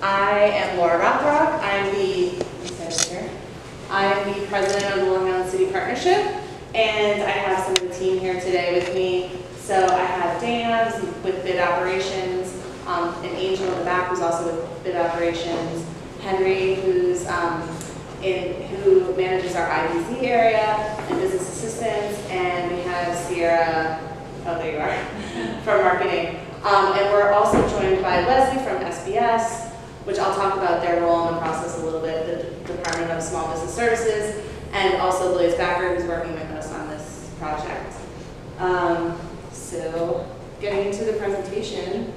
I am Laura Rothrock. I'm the president of the Long Island City Partnership, and I have some of the team here today with me. So I have Dana, who's with bid operations, and Angel in the back, who's also with bid operations, Henry, who's who manages our IBZ area and business assistants, and we have Sierra, oh there you are, from marketing. And we're also joined by Leslie from SBS, which I'll talk about their role in the process a little bit, the Department of Small Business Services, and also Blaze Backer, who's working with us on this project. So getting into the presentation.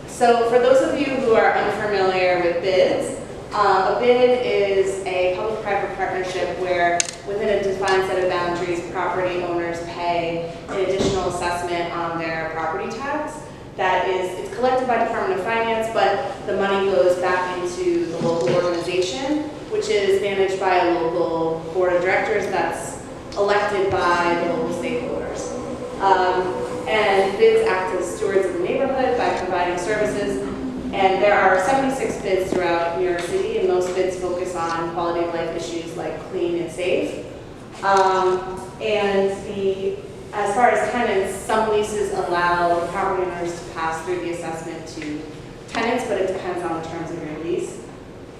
So for those of you who are unfamiliar with bids, a bid is a public-private partnership where within a defined set of boundaries, property owners pay an additional assessment on their property tax. It's collected by Department of Finance, but the money goes back into the local organization, which is managed by a local board of directors that's elected by the local stakeholders. And bids act as stewards of the neighborhood by providing services. And there are 76 bids throughout New York City, and most bids focus on quality of life issues like clean and safe. As far as tenants, some leases allow property owners to pass through the assessment to tenants, but it depends on the terms of your lease.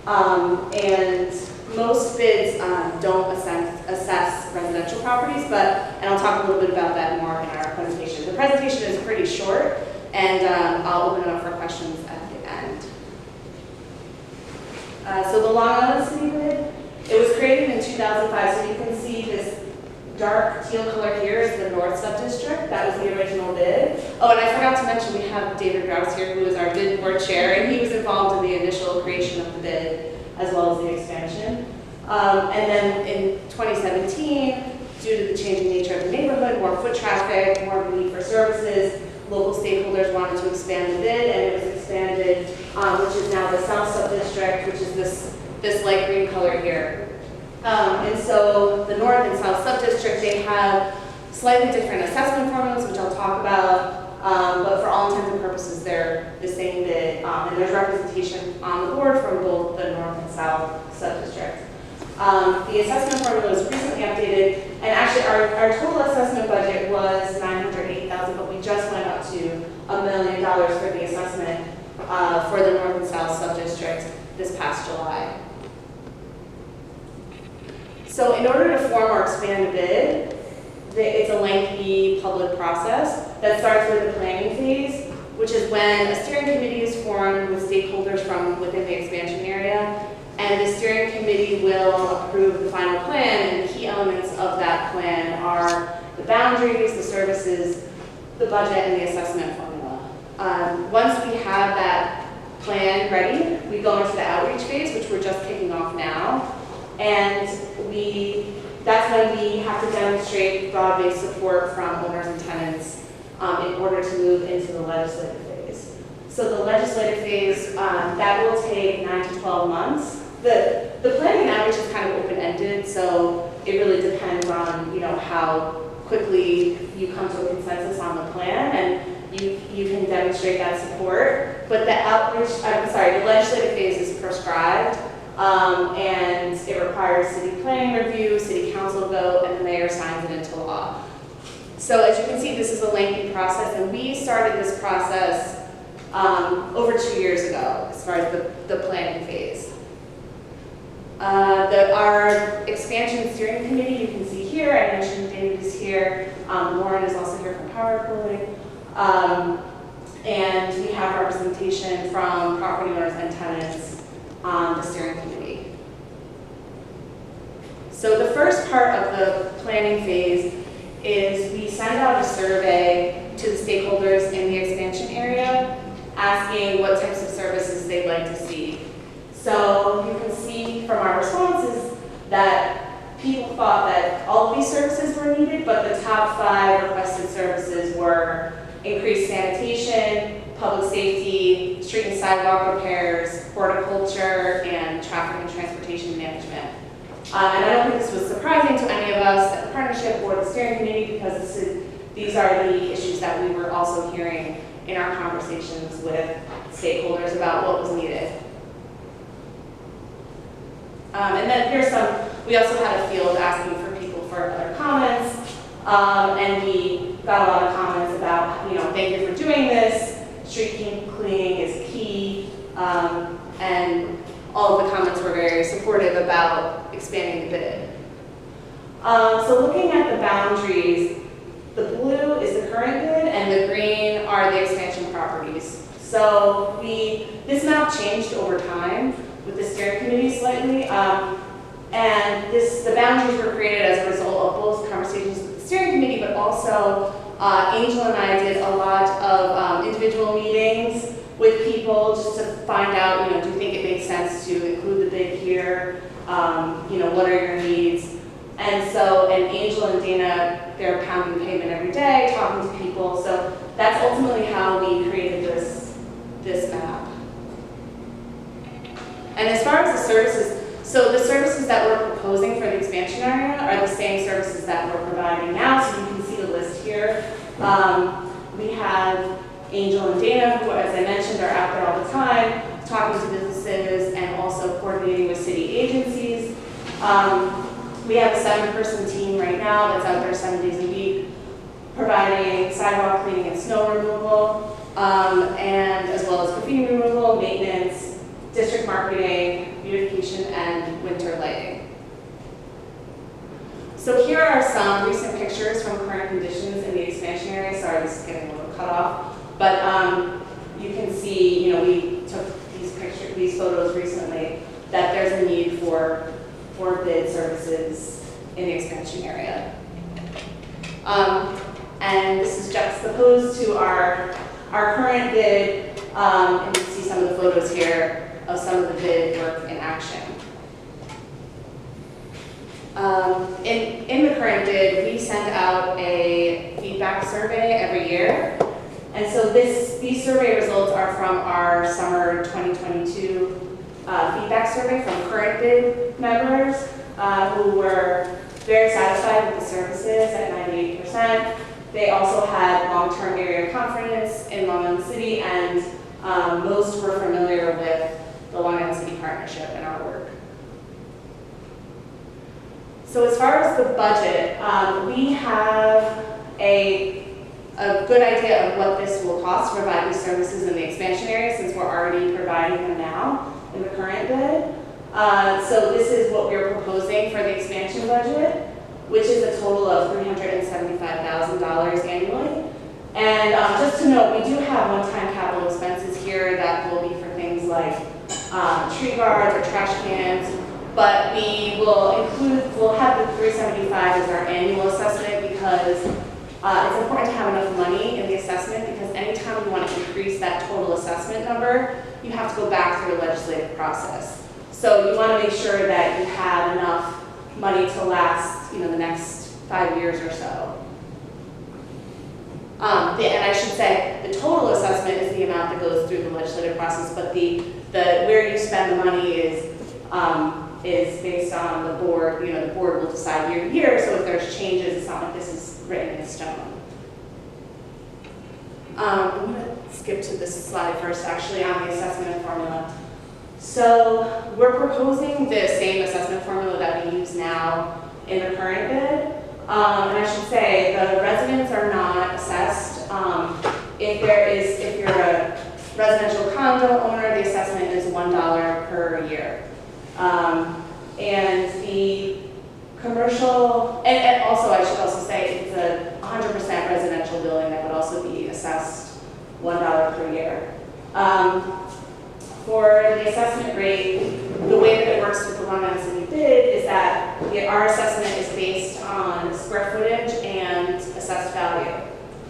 And most bids don't assess residential properties, and I'll talk a little bit about that more in our presentation. The presentation is pretty short, and I'll open it up for questions at the end. So the Long Island City bid, it was created in 2005, so you can see this dark teal color here is the North Sub-District. That was the original bid. Oh, and I forgot to mention we have David Grouse here, who is our bid board chair, and he was involved in the initial creation of the bid as well as the expansion. And then in 2017, due to the changing nature of the neighborhood, more foot traffic, more need for services, local stakeholders wanted to expand the bid, and it was expanded, which is now the South Sub-District, which is this light green color here. And so the North and South Sub-District, they have slightly different assessment formulas, which I'll talk about, but for all intents and purposes, they're the same bid, and there's representation on the board from both the North and South Sub-District. The assessment formula was recently updated, and actually our total assessment budget was $908,000, but we just went up to $1 million for the assessment for the North and South Sub-District this past July. So in order to form or expand a bid, it's a lengthy public process that starts with the planning phase, which is when a steering committee is formed with stakeholders from within the expansion area, and the steering committee will approve the final plan, and the key elements of that plan are the boundaries, the services, the budget, and the assessment formula. Once we have that plan ready, we go into the outreach phase, which we're just kicking off now. And that's when we have to demonstrate broad-based support from owners and tenants in order to move into the legislative phase. So the legislative phase, that will take 9 to 12 months. The planning outreach is kind of open-ended, so it really depends on how quickly you come to a consensus on the plan, and you can demonstrate that support. But the legislative phase is prescribed. And it requires city planning review, city council vote, and the mayor signs it into law. So as you can see, this is a lengthy process, and we started this process over 2 years ago as far as the planning phase. Our expansion steering committee, you can see here, I mentioned David is here, Lauren is also here from Power Pooling, and we have representation from property owners and tenants on the steering committee. So the first part of the planning phase is we send out a survey to the stakeholders in the expansion area asking what types of services they'd like to see. So you can see from our responses that people thought that all of these services were needed, but the top 5 requested services were increased sanitation, public safety, street and sidewalk repairs, horticulture, and traffic and transportation management. And I don't think this was surprising to any of us at the partnership or the steering committee, because these are the issues that we were also hearing in our conversations with stakeholders about what was needed. And then here's we also had a field asking for people for other comments, and we got a lot of comments about, thank you for doing this, street cleaning is key, and all of the comments were very supportive about expanding the bid. So looking at the boundaries, the blue is the current bid and the green are the expansion properties. So this map changed over time with the steering committee slightly, and the boundaries were created as a result of both conversations with the steering committee, but also Angel and I did a lot of individual meetings with people just to find out, do you think it makes sense to include the bid here? What are your needs? And Angel and Dana, they're pounding pavement every day, talking to people. So that's ultimately how we created this map. And as far as the services, so the services that we're proposing for the expansion area are the same services that we're providing now. So you can see the list here. We have Angel and Dana, who, as I mentioned, are out there all the time, talking to businesses and also coordinating with city agencies. We have a 7-person team right now that's out there 7 days a week, providing sidewalk cleaning and snow removal, and as well as graffiti removal, maintenance, district marketing, beautification, and winter lighting. So here are some recent pictures from current conditions in the expansion area. Sorry, this is getting a little cut off, but you can see, we took these photos recently, that there's a need for bid services in the expansion area. And this is juxtaposed to our current bid, and you see some of the photos here of some of the bid work in action. In the current bid, we send out a feedback survey every year. And so these survey results are from our summer 2022 feedback survey from current bid members who were very satisfied with the services at 98%. They also had long-term area confidence in Long Island City, and most were familiar with the Long Island City Partnership and our work. So as far as the budget, we have a good idea of what this will cost to provide these services in the expansion area, since we're already providing them now in the current bid. So this is what we're proposing for the expansion budget, which is a total of $375,000 annually. And just to note, we do have one-time capital expenses here that will be for things like tree guards or trash cans, but we'll have the 375 as our annual assessment because it's important to have enough money in the assessment, because anytime you want to increase that total assessment number, you have to go back through the legislative process. So you want to make sure that you have enough money to last, the next 5 years or so. And I should say, the total assessment is the amount that goes through the legislative process, but where you spend the money is based on the board. The board will decide year to year, so if there's changes, it's not like this is written in stone. I'm going to skip to this slide first, actually, on the assessment formula. So we're proposing the same assessment formula that we use now in the current bid. And I should say, the residents are not assessed. If you're a residential condo owner, the assessment is $1 per year. And the commercial, and also I should also say, it's a 100% residential building that would also be assessed $1 per year. For the assessment rate, the way that it works with the Long Island City bid is that our assessment is based on square footage and assessed value.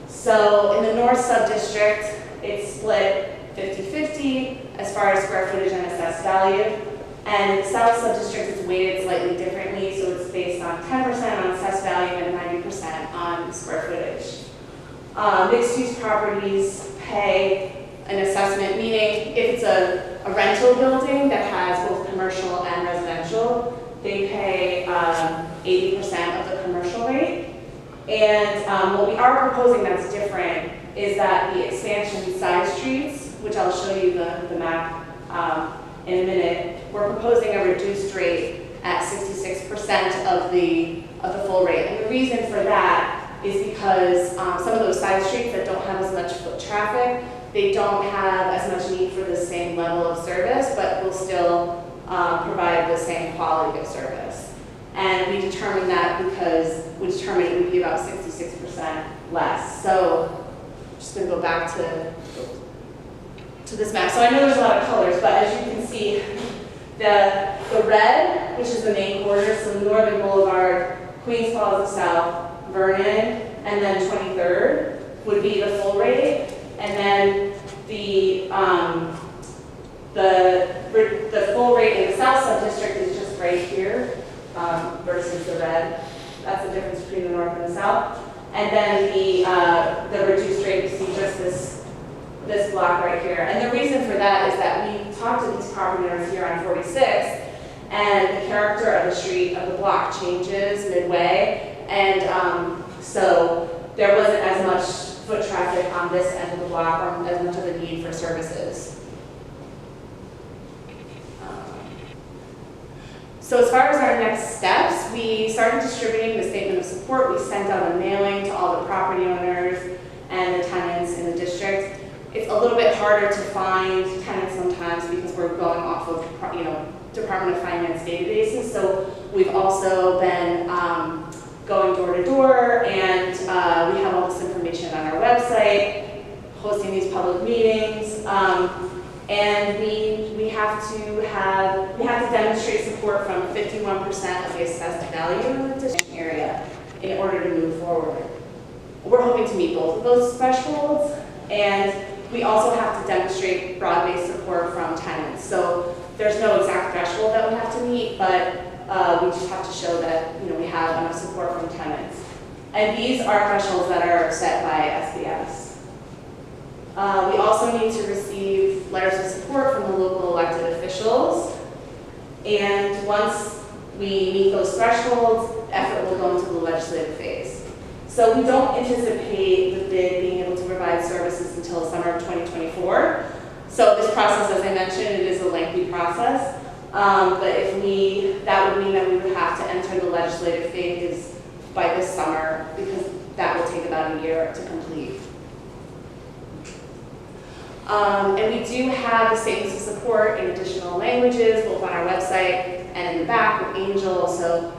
So in the North Subdistrict, it's split 50-50 as far as square footage and assessed value. And the South Subdistrict is weighted slightly differently, so it's based on 10% on assessed value and 90% on square footage. Mixed-use properties pay an assessment, meaning if it's a rental building that has both commercial and residential, they pay 80% of the commercial rate. And what we are proposing that's different is that the expansion side streets, which I'll show you the map in a minute, we're proposing a reduced rate at 66% of the full rate. And the reason for that is because some of those side streets that don't have as much foot traffic, they don't have as much need for the same level of service, but will still provide the same quality of service. And we determined that because we determined it would be about 66% less. So I'm just going to go back to this map. So I know there's a lot of colors, but as you can see, the red, which is the main corridor, so Northern Boulevard, Queens Plaza South, Vernon, and then 23rd would be the full rate. And then the full rate in the South Subdistrict is just right here versus the red. That's the difference between the North and the South. And then the reduced rate, you see just this block right here. And the reason for that is that we talked to these property owners here on 46th, and the character of the street, of the block changes midway. And so there wasn't as much foot traffic on this end of the block or as much of a need for services. So as far as our next steps, we started distributing the statement of support. We sent out a mailing to all the property owners and the tenants in the district. It's a little bit harder to find tenants sometimes because we're going off of, Department of Finance databases. So we've also been going door to door, and we have all this information on our website, hosting these public meetings, and we have to demonstrate support from 51% of the assessed value in the district area in order to move forward. We're hoping to meet both of those thresholds, and we also have to demonstrate broad-based support from tenants. So there's no exact threshold that we have to meet, but we just have to show that we have enough support from tenants. And these are thresholds that are set by SBS. We also need to receive letters of support from the local elected officials. And once we meet those thresholds, effort will go into the legislative phase. So we don't anticipate the bid being able to provide services until summer of 2024. So this process, as I mentioned, it is a lengthy process. But that would mean that we would have to enter the legislative phase by this summer, because that will take about a year to complete. And we do have the statements of support in additional languages, both on our website and in the back with Angel. So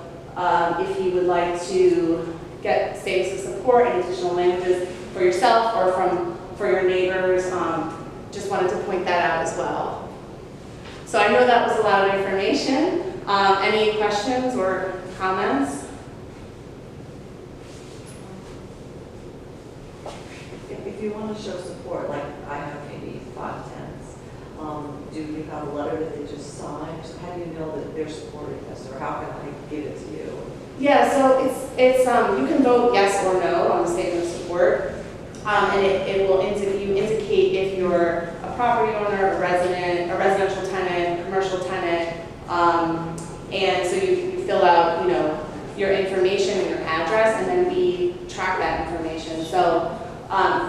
if you would like to get statements of support in additional languages for yourself or for your neighbors, just wanted to point that out as well. So I know that was a lot of information. Any questions or comments? If you want to show support, like I have maybe 5 tenants, do you have a letter that they just sign? How do you know that they're supporting this, or how can I give it to you? Yeah, so it's you can vote yes or no on the statement of support, and it will indicate if you're a property owner, a resident, a residential tenant, a commercial tenant, and so you fill out your information and your address, and then we track that information. So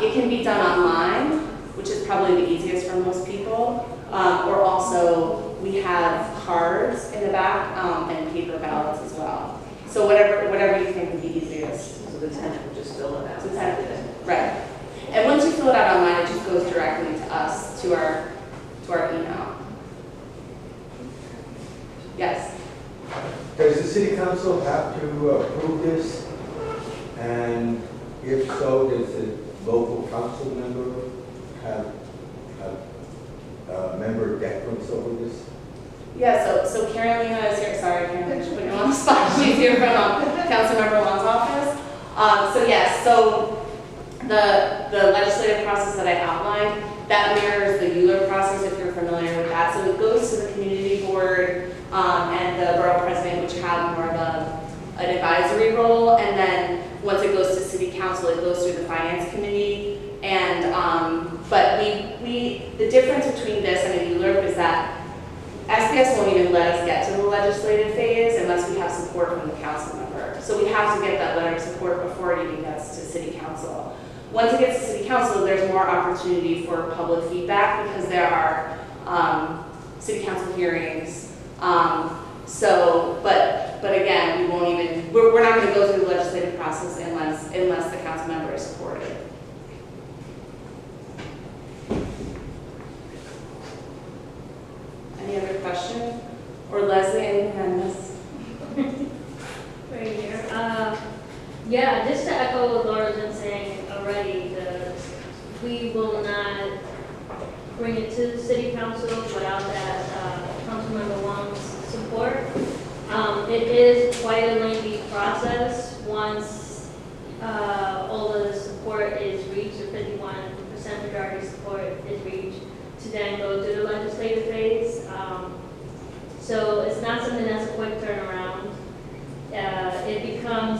it can be done online, which is probably the easiest for most people, or also we have cards in the back and paper ballots as well. So whatever you think would be easiest. So the tenant would just fill it out. So right. And once you fill it out online, it just goes directly to us, to our email. Yes? Does the city council have to approve this? And if so, does the local council member have a member deference over this? Yeah, so Karen Lima is here. Sorry, Karen, I should put you on the spot. She's here from Councilmember Lon's office. So yes, so the legislative process that I outlined, that mirrors the Euler process, if you're familiar with that. So it goes to the community board and the borough president, which have more of an advisory role, and then once it goes to city council, it goes through the finance committee. And but the difference between this and a ULURP is that SBS won't even let us get to the legislative phase unless we have support from the council member. So we have to get that letter of support before it even gets to city council. once it gets to city council, there's more opportunity for public feedback because there are city council hearings. But again, we won't even, we're not going to go through the legislative process unless the council member is supportive. Any other question? Or Leslie, anything on this? Right here. Yeah, just to echo what Laura's been saying already, we will not bring it to the city council without that Councilmember Wong's support. It is quite a lengthy process once all of the support is reached, or 51% majority support is reached, to then go to the legislative phase. So it's not something that's a quick turnaround.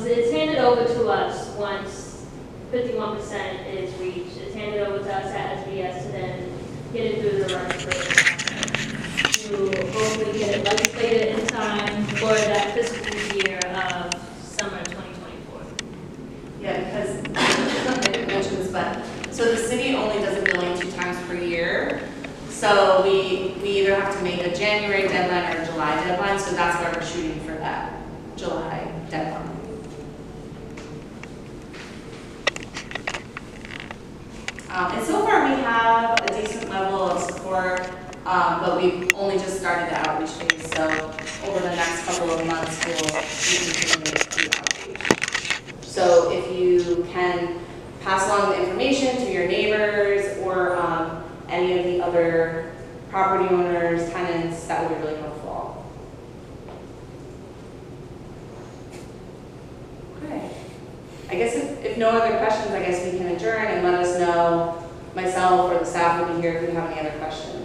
It's handed over to us once 51% is reached. It's handed over to us at SBS to then get it through the legislative process to hopefully get it legislated in time for that fiscal year of summer 2024. Yeah, because I didn't mention this, but so the city only does a billing 2 times per year. So we either have to make a January deadline or a July deadline, so that's why we're shooting for that July deadline. And so far we have a decent level of support, but we've only just started the outreach phase, so over the next couple of months we'll be continuing to do outreach. So if you can pass along the information to your neighbors or any of the other property owners, tenants, that would be really helpful. Okay. I guess if no other questions, I guess we can adjourn and let us know, myself or the staff will be here if you have any other questions.